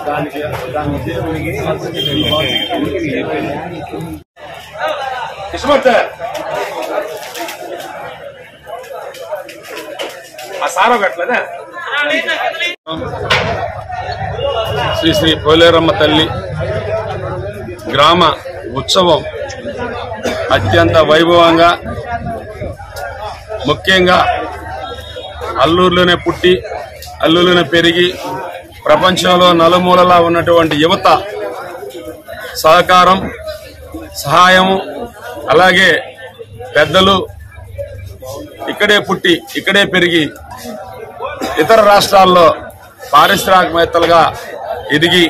శ్రీ శ్రీ పోలేరమ్మ తల్లి గ్రామ ఉత్సవం అత్యంత వైభవంగా, ముఖ్యంగా అల్లూరులోనే పుట్టి అల్లూరులోనే పెరిగి ప్రపంచంలో నలుమూలలా ఉన్నటువంటి యువత సహకారం, సహాయము, అలాగే పెద్దలు ఇక్కడే పుట్టి ఇక్కడే పెరిగి ఇతర రాష్ట్రాల్లో పారిశ్రామికవేత్తలుగా ఎదిగి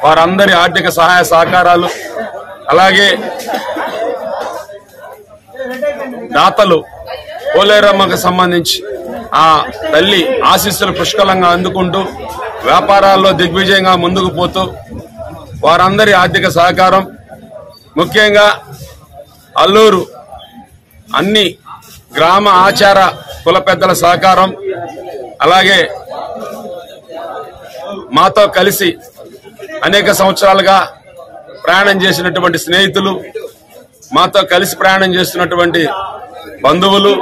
వారందరి ఆర్థిక సహాయ సహకారాలు, అలాగే దాతలు పోలేరమ్మకు సంబంధించి ఆ తల్లి ఆశీస్సులు పుష్కలంగా అందుకుంటూ వ్యాపారాల్లో దిగ్విజయంగా ముందుకు పోతూ వారందరి ఆర్థిక సహకారం, ముఖ్యంగా అల్లూరు అన్ని గ్రామ ఆచార కుల పెద్దల సహకారం, అలాగే మాతో కలిసి అనేక సంవత్సరాలుగా ప్రయాణం చేసినటువంటి స్నేహితులు, మాతో కలిసి ప్రయాణం చేస్తున్నటువంటి బంధువులు,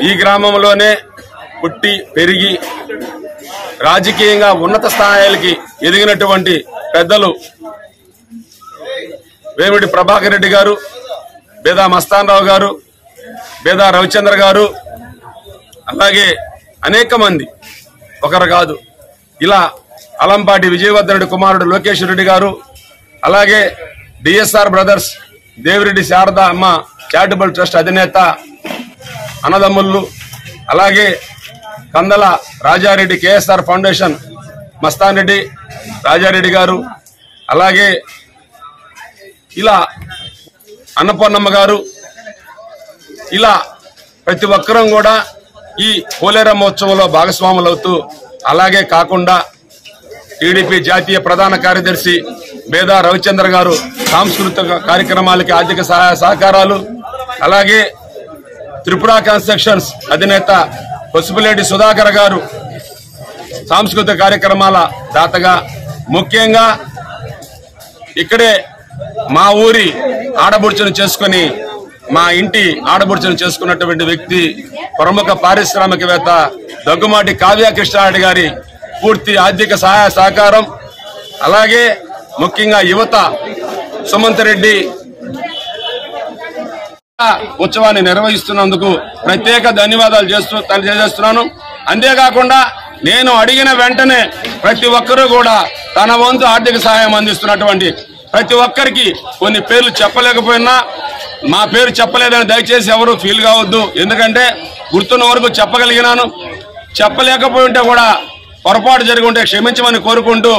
ఈ గ్రామంలోనే పుట్టి పెరిగి రాజకీయంగా ఉన్నత స్థాయిలకి ఎదిగినటువంటి పెద్దలు వేమిడి ప్రభాకర్ రెడ్డి గారు, బేదా మస్తాన్ రావు గారు, బేదా రవిచంద్ర గారు, అలాగే అనేక మంది, ఒకరు కాదు, ఇలా అలంపాటి విజయవర్ధనుడి కుమారుడు లోకేష్ రెడ్డి గారు, అలాగే డిఎస్ఆర్ బ్రదర్స్ దేవిరెడ్డి శారద అమ్మ చారిటబుల్ ట్రస్ట్ అధినేత అన్నదమ్ముళ్ళు, అలాగే కందల రాజారెడ్డి కేఎస్ఆర్ ఫౌండేషన్ మస్తాన్ రెడ్డి రాజారెడ్డి గారు, అలాగే ఇలా అన్నపూర్ణమ్మ గారు, ఇలా ప్రతి ఒక్కరం కూడా ఈ పోలేరమ్మ ఉత్సవంలో భాగస్వాములవుతూ, అలాగే కాకుండా టీడీపీ జాతీయ ప్రధాన కార్యదర్శి బేదా రవిచంద్ర గారు సాంస్కృతిక కార్యక్రమాలకి ఆర్థిక సహాయ సహకారాలు, అలాగే త్రిపుర కన్స్ట్రక్షన్స్ అధినేత పసుపులేటి సుధాకర్ గారు సాంస్కృతిక కార్యక్రమాల దాతగా, ముఖ్యంగా ఇక్కడే మా ఊరి ఆడబుడుచును చేసుకుని మా ఇంటి ఆడబుడుచును చేసుకున్నటువంటి వ్యక్తి ప్రముఖ పారిశ్రామికవేత్త దగ్గుమాటి కావ్య కృష్ణారెడ్డి గారి పూర్తి ఆర్థిక సహాయ సహకారం, అలాగే ముఖ్యంగా యువత సుమంత్ రెడ్డి ఉత్సవాన్ని నిర్వహిస్తున్నందుకు ప్రత్యేక ధన్యవాదాలు తెలియజేస్తున్నాను. అంతేకాకుండా నేను అడిగిన వెంటనే ప్రతి ఒక్కరూ కూడా తన వంతు ఆర్థిక సహాయం అందిస్తున్నటువంటి ప్రతి ఒక్కరికి కొన్ని పేర్లు చెప్పలేకపోయినా, మా పేరు చెప్పలేదని దయచేసి ఎవరు ఫీల్ కావద్దు. ఎందుకంటే గుర్తున్న వరకు చెప్పగలిగినాను. చెప్పలేకపోయి ఉంటే కూడా పొరపాటు జరిగి ఉంటే క్షమించమని కోరుకుంటూ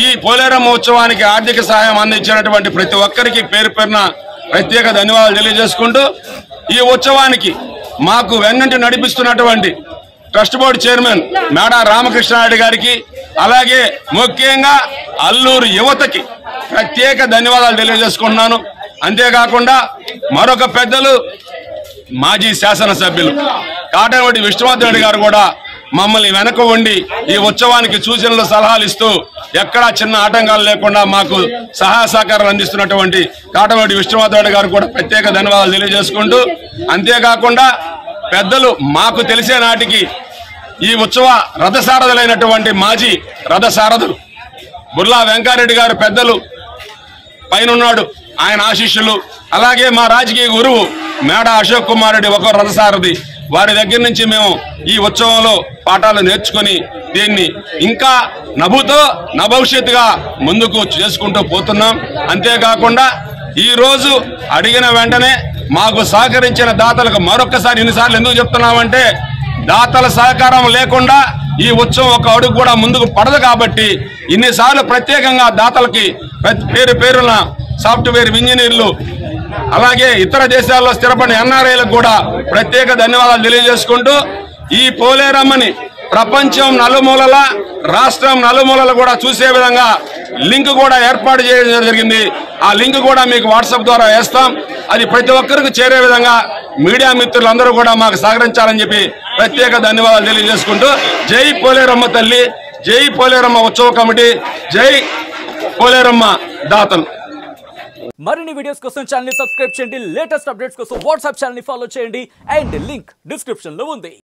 ఈ పోలేరమ్మ ఉత్సవానికి ఆర్థిక సహాయం అందించినటువంటి ప్రతి ఒక్కరికి పేరు పేరున ప్రత్యేక ధన్యవాదాలు తెలియజేసుకుంటూ, ఈ ఉత్సవానికి మాకు వెన్నంటి నడిపిస్తున్నటువంటి ట్రస్ట్ బోర్డు చైర్మన్ మేడా రామకృష్ణారెడ్డి గారికి, అలాగే ముఖ్యంగా అల్లూరు యువతకి ప్రత్యేక ధన్యవాదాలు తెలియజేసుకుంటున్నాను. అంతేకాకుండా మరొక పెద్దలు మాజీ శాసనసభ్యులు కాటనవటి విష్ణువర్ధన్ గారు కూడా మమ్మల్ని వెనక ఉండి ఈ ఉత్సవానికి సూచనలు సలహాలు ఇస్తూ ఎక్కడా చిన్న ఆటంకాలు లేకుండా మాకు సహాయ సహకారాలు అందిస్తున్నటువంటి కాటనవటి విష్ణువర్ధన్ గారు కూడా ప్రత్యేక ధన్యవాదాలు తెలియజేసుకుంటూ, అంతేకాకుండా పెద్దలు మాకు తెలిసే నాటికి ఈ ఉత్సవ రథసారథులైనటువంటి మాజీ రథసారథులు బుర్లా వెంకారెడ్డి గారు పెద్దలు పైనున్నాడు, ఆయన ఆశీస్సులు, అలాగే మా రాజకీయ గురువు మేడా అశోక్ కుమార్ రెడ్డి ఒక రథసారథి, వారి దగ్గర నుంచి మేము ఈ ఉత్సవంలో పాఠాలు నేర్చుకుని దీన్ని ఇంకా నభూతో నభవిష్యత్తుగా ముందుకు చేసుకుంటూ పోతున్నాం. అంతేకాకుండా ఈ రోజు అడిగిన వెంటనే మాకు సహకరించిన దాతలకు మరొకసారి ఇన్నిసార్లు ఎందుకు చెప్తున్నామంటే, దాతల సహకారం లేకుండా ఈ ఉత్సవం ఒక అడుగు కూడా ముందుకు పడదు. కాబట్టి ఇన్నిసార్లు ప్రత్యేకంగా దాతలకి పేరు పేరున సాఫ్ట్వేర్ ఇంజనీర్లు, అలాగే ఇతర దేశాల్లో స్థిరపడిన ఎన్ఆర్ఐలకు కూడా ప్రత్యేక ధన్యవాదాలు తెలియజేసుకుంటూ, ఈ పోలేరమ్మని ప్రపంచం నలుమూలల రాష్ట్రం నలుమూలల కూడా చూసే విధంగా లింక్ కూడా ఏర్పాటు చేయడం జరిగింది. ఆ లింక్ కూడా మీకు వాట్సాప్ ద్వారా వేస్తాం. అది ప్రతి ఒక్కరికి చేరే విధంగా మీడియా మిత్రులందరూ కూడా మాకు సహకరించాలని చెప్పి ప్రత్యేక ధన్యవాదాలు తెలియజేసుకుంటూ, జై పోలేరమ్మ తల్లి, జై పోలేరమ్మ ఉత్సవ కమిటీ, జై పోలేరమ్మ దాతలు. మరిన్ని వీడియోస్ కోసం ఛానల్ ని సబ్స్క్రైబ్ చేయండి. లేటెస్ట్ అప్డేట్స్ కోసం వాట్సాప్ ఛానల్ ని ఫాలో చేయండి. అండ్ లింక్ డిస్క్రిప్షన్ లో ఉంది.